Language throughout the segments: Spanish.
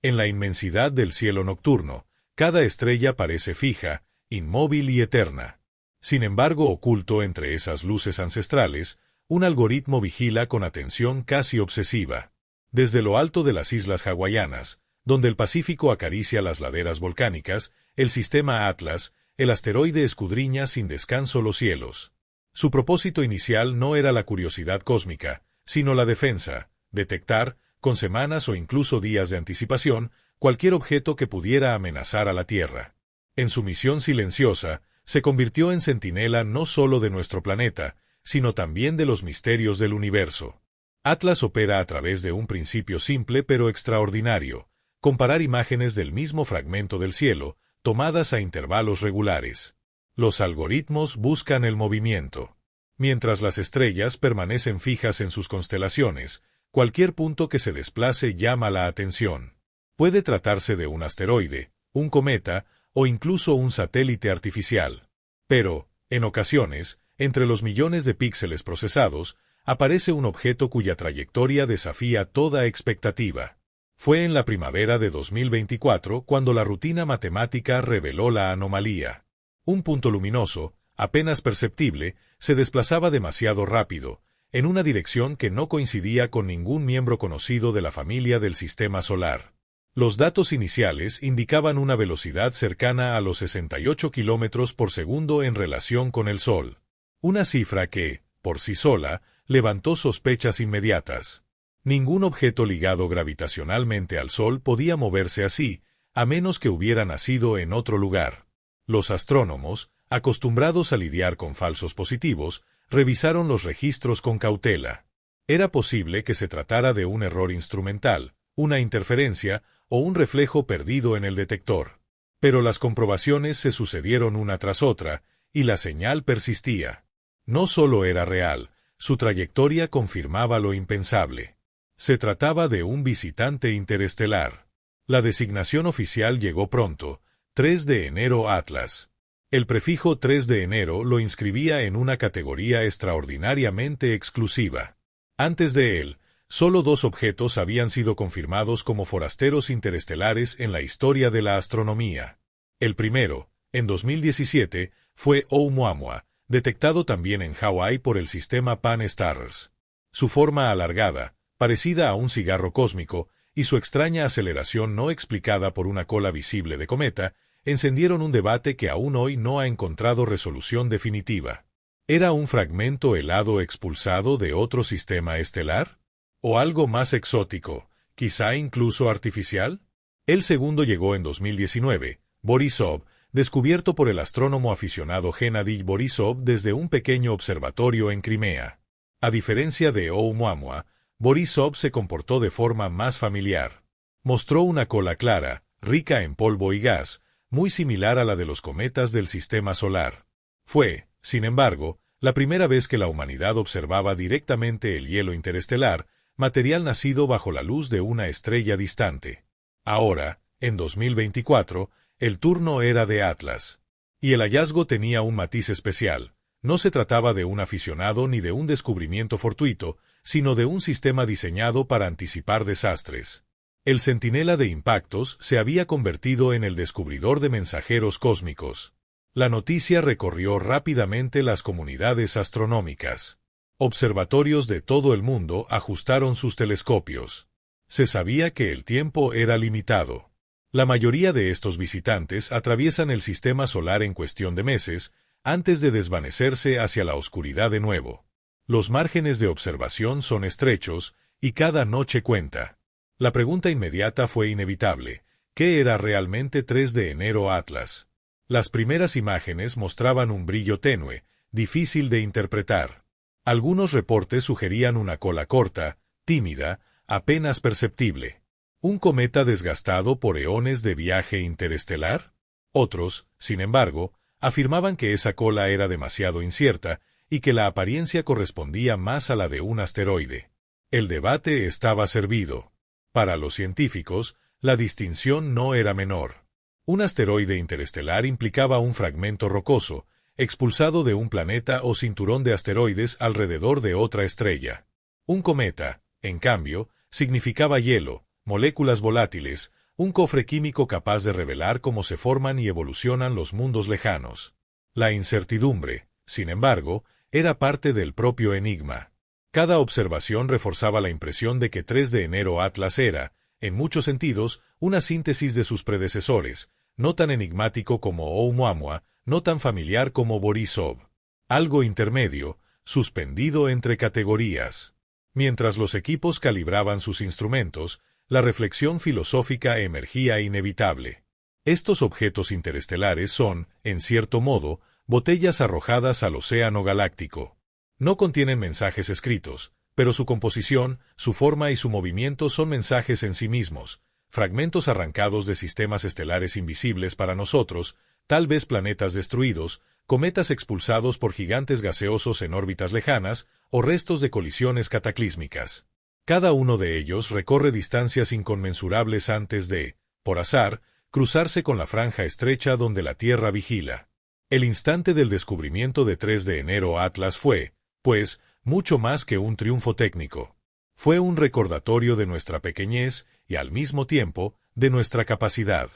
En la inmensidad del cielo nocturno, cada estrella parece fija, inmóvil y eterna. Sin embargo, oculto entre esas luces ancestrales, un algoritmo vigila con atención casi obsesiva. Desde lo alto de las islas hawaianas, donde el Pacífico acaricia las laderas volcánicas, el sistema Atlas, el asteroide escudriña sin descanso los cielos. Su propósito inicial no era la curiosidad cósmica, sino la defensa, detectar, con semanas o incluso días de anticipación, cualquier objeto que pudiera amenazar a la Tierra. En su misión silenciosa, se convirtió en centinela no solo de nuestro planeta, sino también de los misterios del universo. Atlas opera a través de un principio simple pero extraordinario: comparar imágenes del mismo fragmento del cielo, tomadas a intervalos regulares. Los algoritmos buscan el movimiento. Mientras las estrellas permanecen fijas en sus constelaciones, cualquier punto que se desplace llama la atención. Puede tratarse de un asteroide, un cometa o incluso un satélite artificial. Pero, en ocasiones, entre los millones de píxeles procesados, aparece un objeto cuya trayectoria desafía toda expectativa. Fue en la primavera de 2024 cuando la rutina matemática reveló la anomalía. Un punto luminoso, apenas perceptible, se desplazaba demasiado rápido, en una dirección que no coincidía con ningún miembro conocido de la familia del Sistema Solar. Los datos iniciales indicaban una velocidad cercana a los 68 kilómetros por segundo en relación con el Sol. Una cifra que, por sí sola, levantó sospechas inmediatas. Ningún objeto ligado gravitacionalmente al Sol podía moverse así, a menos que hubiera nacido en otro lugar. Los astrónomos, acostumbrados a lidiar con falsos positivos, revisaron los registros con cautela. Era posible que se tratara de un error instrumental, una interferencia o un reflejo perdido en el detector. Pero las comprobaciones se sucedieron una tras otra, y la señal persistía. No solo era real, su trayectoria confirmaba lo impensable. Se trataba de un visitante interestelar. La designación oficial llegó pronto: 3 de enero Atlas. El prefijo 3 de enero lo inscribía en una categoría extraordinariamente exclusiva. Antes de él, solo 2 objetos habían sido confirmados como forasteros interestelares en la historia de la astronomía. El primero, en 2017, fue Oumuamua, detectado también en Hawái por el sistema Pan-STARRS. Su forma alargada, parecida a un cigarro cósmico, y su extraña aceleración no explicada por una cola visible de cometa, encendieron un debate que aún hoy no ha encontrado resolución definitiva. ¿Era un fragmento helado expulsado de otro sistema estelar? ¿O algo más exótico, quizá incluso artificial? El segundo llegó en 2019, Borisov, descubierto por el astrónomo aficionado Gennady Borisov desde un pequeño observatorio en Crimea. A diferencia de Oumuamua, Borisov se comportó de forma más familiar. Mostró una cola clara, rica en polvo y gas, muy similar a la de los cometas del Sistema Solar. Fue, sin embargo, la primera vez que la humanidad observaba directamente el hielo interestelar, material nacido bajo la luz de una estrella distante. Ahora, en 2024, el turno era de Atlas. Y el hallazgo tenía un matiz especial. No se trataba de un aficionado ni de un descubrimiento fortuito, sino de un sistema diseñado para anticipar desastres. El centinela de impactos se había convertido en el descubridor de mensajeros cósmicos. La noticia recorrió rápidamente las comunidades astronómicas. Observatorios de todo el mundo ajustaron sus telescopios. Se sabía que el tiempo era limitado. La mayoría de estos visitantes atraviesan el sistema solar en cuestión de meses, antes de desvanecerse hacia la oscuridad de nuevo. Los márgenes de observación son estrechos, y cada noche cuenta. La pregunta inmediata fue inevitable: ¿qué era realmente 3 de enero Atlas? Las primeras imágenes mostraban un brillo tenue, difícil de interpretar. Algunos reportes sugerían una cola corta, tímida, apenas perceptible. ¿Un cometa desgastado por eones de viaje interestelar? Otros, sin embargo, afirmaban que esa cola era demasiado incierta y que la apariencia correspondía más a la de un asteroide. El debate estaba servido. Para los científicos, la distinción no era menor. Un asteroide interestelar implicaba un fragmento rocoso, expulsado de un planeta o cinturón de asteroides alrededor de otra estrella. Un cometa, en cambio, significaba hielo, moléculas volátiles, un cofre químico capaz de revelar cómo se forman y evolucionan los mundos lejanos. La incertidumbre, sin embargo, era parte del propio enigma. Cada observación reforzaba la impresión de que 3 de enero Atlas era, en muchos sentidos, una síntesis de sus predecesores, no tan enigmático como Oumuamua, no tan familiar como Borisov. Algo intermedio, suspendido entre categorías. Mientras los equipos calibraban sus instrumentos, la reflexión filosófica emergía inevitable. Estos objetos interestelares son, en cierto modo, botellas arrojadas al océano galáctico. No contienen mensajes escritos, pero su composición, su forma y su movimiento son mensajes en sí mismos, fragmentos arrancados de sistemas estelares invisibles para nosotros, tal vez planetas destruidos, cometas expulsados por gigantes gaseosos en órbitas lejanas o restos de colisiones cataclísmicas. Cada uno de ellos recorre distancias inconmensurables antes de, por azar, cruzarse con la franja estrecha donde la Tierra vigila. El instante del descubrimiento de 3 de enero Atlas fue, pues, mucho más que un triunfo técnico. Fue un recordatorio de nuestra pequeñez y, al mismo tiempo, de nuestra capacidad.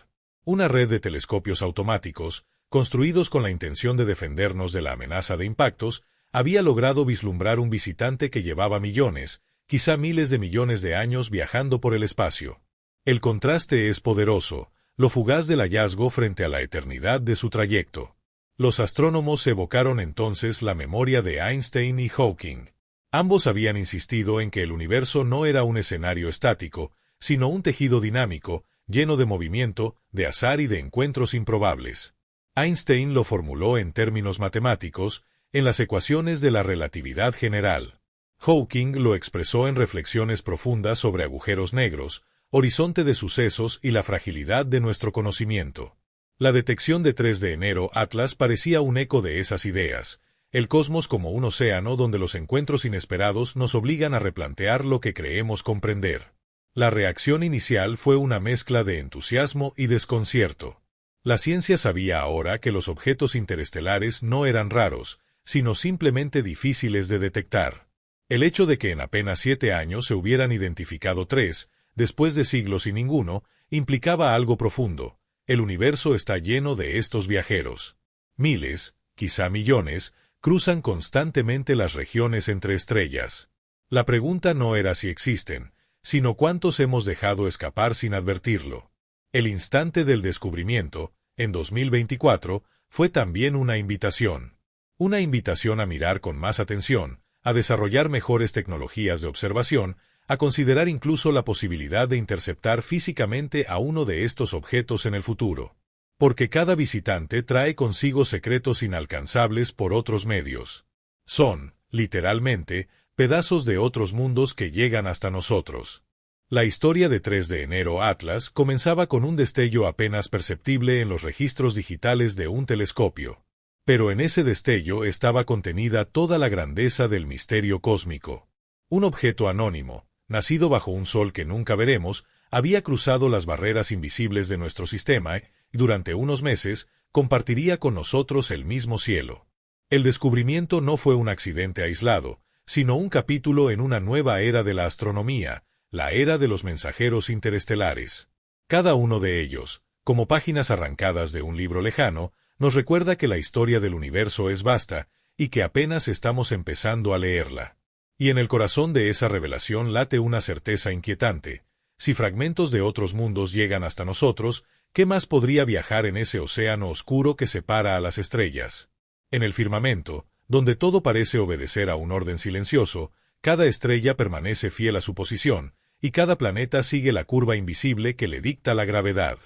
Una red de telescopios automáticos, construidos con la intención de defendernos de la amenaza de impactos, había logrado vislumbrar un visitante que llevaba millones, quizá miles de millones de años viajando por el espacio. El contraste es poderoso, lo fugaz del hallazgo frente a la eternidad de su trayecto. Los astrónomos evocaron entonces la memoria de Einstein y Hawking. Ambos habían insistido en que el universo no era un escenario estático, sino un tejido dinámico, lleno de movimiento, de azar y de encuentros improbables. Einstein lo formuló en términos matemáticos, en las ecuaciones de la relatividad general. Hawking lo expresó en reflexiones profundas sobre agujeros negros, horizonte de sucesos y la fragilidad de nuestro conocimiento. La detección de 3 de enero Atlas parecía un eco de esas ideas, el cosmos como un océano donde los encuentros inesperados nos obligan a replantear lo que creemos comprender. La reacción inicial fue una mezcla de entusiasmo y desconcierto. La ciencia sabía ahora que los objetos interestelares no eran raros, sino simplemente difíciles de detectar. El hecho de que en apenas 7 años se hubieran identificado 3, después de siglos y ninguno, implicaba algo profundo. El universo está lleno de estos viajeros. Miles, quizá millones, cruzan constantemente las regiones entre estrellas. La pregunta no era si existen, sino cuántos hemos dejado escapar sin advertirlo. El instante del descubrimiento, en 2024, fue también una invitación. Una invitación a mirar con más atención, a desarrollar mejores tecnologías de observación, a considerar incluso la posibilidad de interceptar físicamente a uno de estos objetos en el futuro. Porque cada visitante trae consigo secretos inalcanzables por otros medios. Son, literalmente, pedazos de otros mundos que llegan hasta nosotros. La historia de 3 de enero Atlas comenzaba con un destello apenas perceptible en los registros digitales de un telescopio. Pero en ese destello estaba contenida toda la grandeza del misterio cósmico. Un objeto anónimo, nacido bajo un sol que nunca veremos, había cruzado las barreras invisibles de nuestro sistema y, durante unos meses, compartiría con nosotros el mismo cielo. El descubrimiento no fue un accidente aislado, sino un capítulo en una nueva era de la astronomía, la era de los mensajeros interestelares. Cada uno de ellos, como páginas arrancadas de un libro lejano, nos recuerda que la historia del universo es vasta y que apenas estamos empezando a leerla. Y en el corazón de esa revelación late una certeza inquietante. Si fragmentos de otros mundos llegan hasta nosotros, ¿qué más podría viajar en ese océano oscuro que separa a las estrellas? En el firmamento, donde todo parece obedecer a un orden silencioso, cada estrella permanece fiel a su posición, y cada planeta sigue la curva invisible que le dicta la gravedad.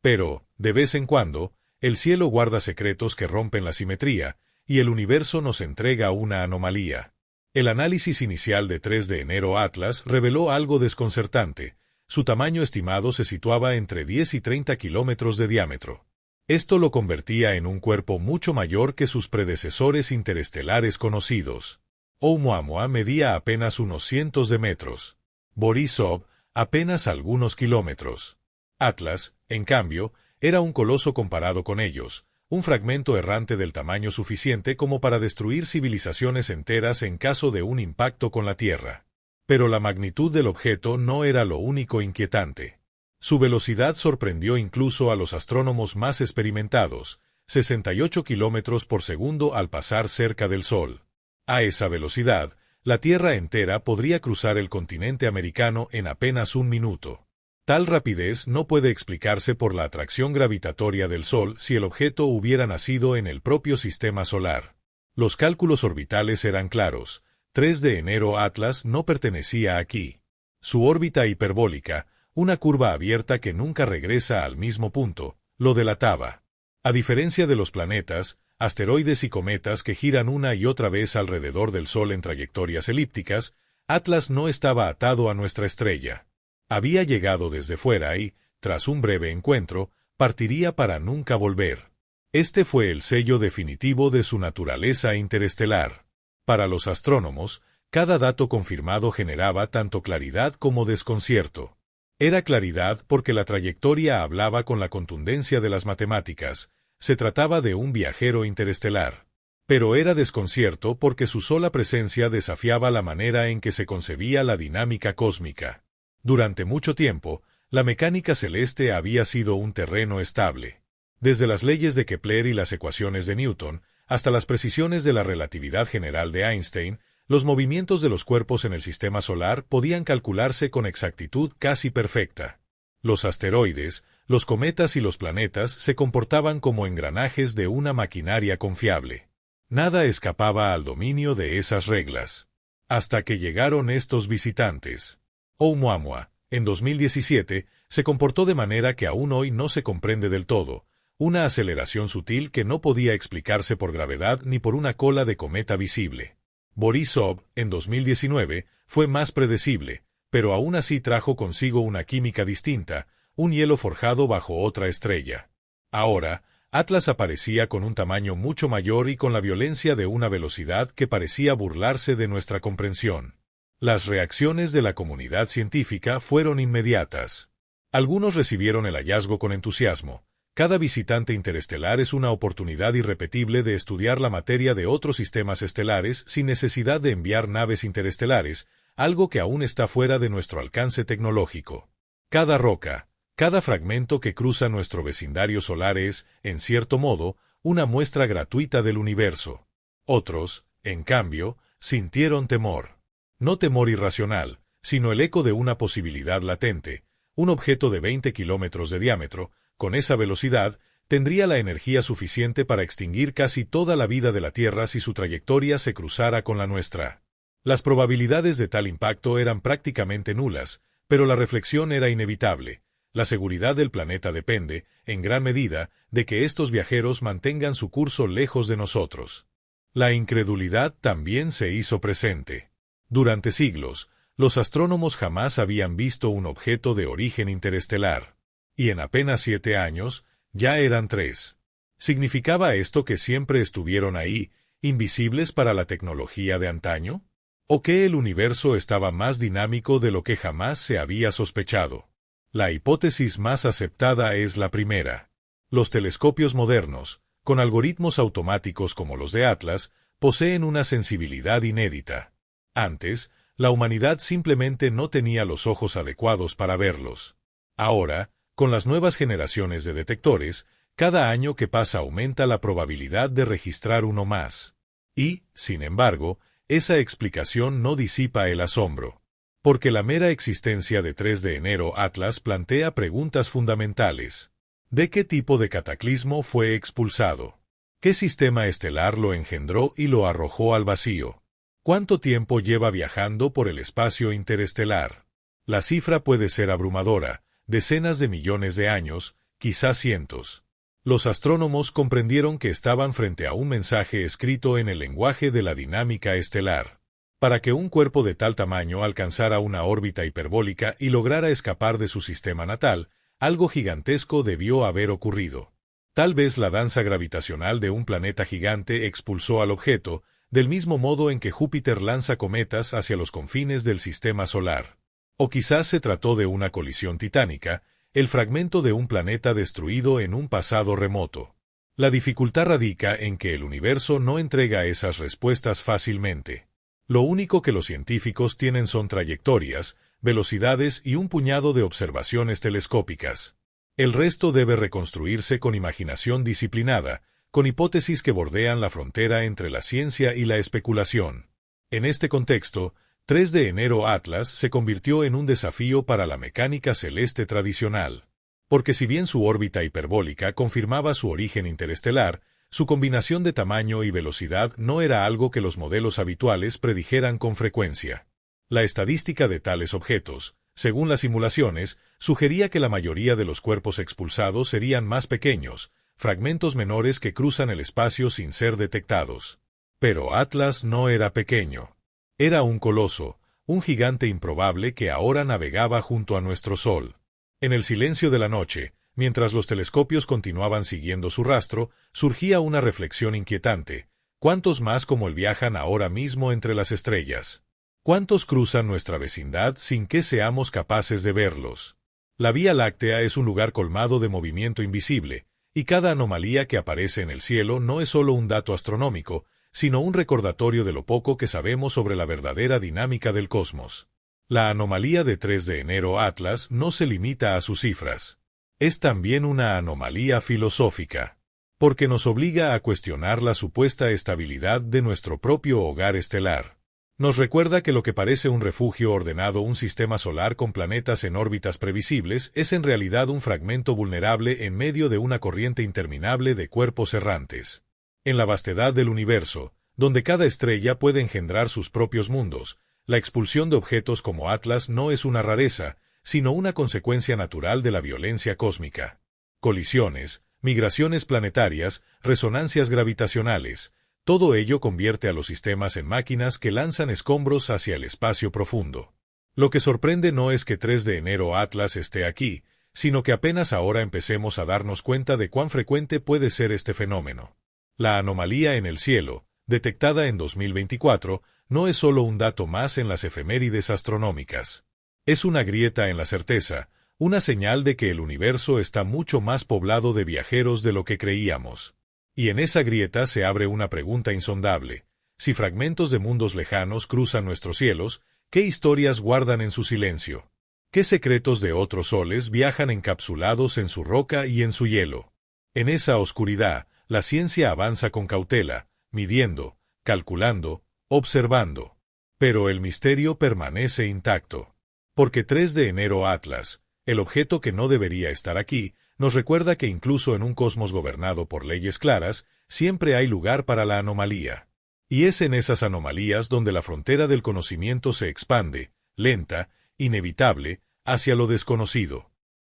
Pero, de vez en cuando, el cielo guarda secretos que rompen la simetría, y el universo nos entrega una anomalía. El análisis inicial de 3 de enero Atlas reveló algo desconcertante. Su tamaño estimado se situaba entre 10 y 30 kilómetros de diámetro. Esto lo convertía en un cuerpo mucho mayor que sus predecesores interestelares conocidos. Oumuamua medía apenas unos cientos de metros. Borisov, apenas algunos kilómetros. Atlas, en cambio, era un coloso comparado con ellos, un fragmento errante del tamaño suficiente como para destruir civilizaciones enteras en caso de un impacto con la Tierra. Pero la magnitud del objeto no era lo único inquietante. Su velocidad sorprendió incluso a los astrónomos más experimentados, 68 kilómetros por segundo al pasar cerca del Sol. A esa velocidad, la Tierra entera podría cruzar el continente americano en apenas un minuto. Tal rapidez no puede explicarse por la atracción gravitatoria del Sol si el objeto hubiera nacido en el propio sistema solar. Los cálculos orbitales eran claros. 3 de enero Atlas no pertenecía aquí. Su órbita hiperbólica, una curva abierta que nunca regresa al mismo punto, lo delataba. A diferencia de los planetas, asteroides y cometas que giran una y otra vez alrededor del Sol en trayectorias elípticas, Atlas no estaba atado a nuestra estrella. Había llegado desde fuera y, tras un breve encuentro, partiría para nunca volver. Este fue el sello definitivo de su naturaleza interestelar. Para los astrónomos, cada dato confirmado generaba tanto claridad como desconcierto. Era claridad porque la trayectoria hablaba con la contundencia de las matemáticas. Se trataba de un viajero interestelar. Pero era desconcierto porque su sola presencia desafiaba la manera en que se concebía la dinámica cósmica. Durante mucho tiempo, la mecánica celeste había sido un terreno estable. Desde las leyes de Kepler y las ecuaciones de Newton, hasta las precisiones de la relatividad general de Einstein, los movimientos de los cuerpos en el sistema solar podían calcularse con exactitud casi perfecta. Los asteroides, los cometas y los planetas se comportaban como engranajes de una maquinaria confiable. Nada escapaba al dominio de esas reglas. Hasta que llegaron estos visitantes. Oumuamua, en 2017, se comportó de manera que aún hoy no se comprende del todo, una aceleración sutil que no podía explicarse por gravedad ni por una cola de cometa visible. Borisov, en 2019, fue más predecible, pero aún así trajo consigo una química distinta, un hielo forjado bajo otra estrella. Ahora, Atlas aparecía con un tamaño mucho mayor y con la violencia de una velocidad que parecía burlarse de nuestra comprensión. Las reacciones de la comunidad científica fueron inmediatas. Algunos recibieron el hallazgo con entusiasmo. Cada visitante interestelar es una oportunidad irrepetible de estudiar la materia de otros sistemas estelares sin necesidad de enviar naves interestelares, algo que aún está fuera de nuestro alcance tecnológico. Cada roca, cada fragmento que cruza nuestro vecindario solar es, en cierto modo, una muestra gratuita del universo. Otros, en cambio, sintieron temor. No temor irracional, sino el eco de una posibilidad latente. Un objeto de 20 kilómetros de diámetro, con esa velocidad, tendría la energía suficiente para extinguir casi toda la vida de la Tierra si su trayectoria se cruzara con la nuestra. Las probabilidades de tal impacto eran prácticamente nulas, pero la reflexión era inevitable. La seguridad del planeta depende, en gran medida, de que estos viajeros mantengan su curso lejos de nosotros. La incredulidad también se hizo presente. Durante siglos, los astrónomos jamás habían visto un objeto de origen interestelar. Y en apenas 7 años, ya eran 3. ¿Significaba esto que siempre estuvieron ahí, invisibles para la tecnología de antaño? ¿O que el universo estaba más dinámico de lo que jamás se había sospechado? La hipótesis más aceptada es la primera. Los telescopios modernos, con algoritmos automáticos como los de Atlas, poseen una sensibilidad inédita. Antes, la humanidad simplemente no tenía los ojos adecuados para verlos. Ahora, con las nuevas generaciones de detectores, cada año que pasa aumenta la probabilidad de registrar uno más. Y, sin embargo, esa explicación no disipa el asombro. Porque la mera existencia de 3 de enero Atlas plantea preguntas fundamentales. ¿De qué tipo de cataclismo fue expulsado? ¿Qué sistema estelar lo engendró y lo arrojó al vacío? ¿Cuánto tiempo lleva viajando por el espacio interestelar? La cifra puede ser abrumadora, decenas de millones de años, quizás cientos. Los astrónomos comprendieron que estaban frente a un mensaje escrito en el lenguaje de la dinámica estelar. Para que un cuerpo de tal tamaño alcanzara una órbita hiperbólica y lograra escapar de su sistema natal, algo gigantesco debió haber ocurrido. Tal vez la danza gravitacional de un planeta gigante expulsó al objeto, del mismo modo en que Júpiter lanza cometas hacia los confines del sistema solar. O quizás se trató de una colisión titánica, el fragmento de un planeta destruido en un pasado remoto. La dificultad radica en que el universo no entrega esas respuestas fácilmente. Lo único que los científicos tienen son trayectorias, velocidades y un puñado de observaciones telescópicas. El resto debe reconstruirse con imaginación disciplinada, con hipótesis que bordean la frontera entre la ciencia y la especulación. En este contexto, 3 de enero Atlas se convirtió en un desafío para la mecánica celeste tradicional. Porque si bien su órbita hiperbólica confirmaba su origen interestelar, su combinación de tamaño y velocidad no era algo que los modelos habituales predijeran con frecuencia. La estadística de tales objetos, según las simulaciones, sugería que la mayoría de los cuerpos expulsados serían más pequeños, fragmentos menores que cruzan el espacio sin ser detectados. Pero Atlas no era pequeño. Era un coloso, un gigante improbable que ahora navegaba junto a nuestro Sol. En el silencio de la noche, mientras los telescopios continuaban siguiendo su rastro, surgía una reflexión inquietante. ¿Cuántos más como él viajan ahora mismo entre las estrellas? ¿Cuántos cruzan nuestra vecindad sin que seamos capaces de verlos? La Vía Láctea es un lugar colmado de movimiento invisible, y cada anomalía que aparece en el cielo no es solo un dato astronómico, sino un recordatorio de lo poco que sabemos sobre la verdadera dinámica del cosmos. La anomalía de 3 de enero Atlas no se limita a sus cifras. Es también una anomalía filosófica, porque nos obliga a cuestionar la supuesta estabilidad de nuestro propio hogar estelar. Nos recuerda que lo que parece un refugio ordenado, un sistema solar con planetas en órbitas previsibles, es en realidad un fragmento vulnerable en medio de una corriente interminable de cuerpos errantes. En la vastedad del universo, donde cada estrella puede engendrar sus propios mundos, la expulsión de objetos como Atlas no es una rareza, sino una consecuencia natural de la violencia cósmica. Colisiones, migraciones planetarias, resonancias gravitacionales, todo ello convierte a los sistemas en máquinas que lanzan escombros hacia el espacio profundo. Lo que sorprende no es que 3 de enero Atlas esté aquí, sino que apenas ahora empecemos a darnos cuenta de cuán frecuente puede ser este fenómeno. La anomalía en el cielo, detectada en 2024, no es solo un dato más en las efemérides astronómicas. Es una grieta en la certeza, una señal de que el universo está mucho más poblado de viajeros de lo que creíamos. Y en esa grieta se abre una pregunta insondable. Si fragmentos de mundos lejanos cruzan nuestros cielos, ¿qué historias guardan en su silencio? ¿Qué secretos de otros soles viajan encapsulados en su roca y en su hielo? En esa oscuridad, la ciencia avanza con cautela, midiendo, calculando, observando. Pero el misterio permanece intacto. Porque 3 de enero Atlas, el objeto que no debería estar aquí, nos recuerda que incluso en un cosmos gobernado por leyes claras, siempre hay lugar para la anomalía. Y es en esas anomalías donde la frontera del conocimiento se expande, lenta, inevitable, hacia lo desconocido.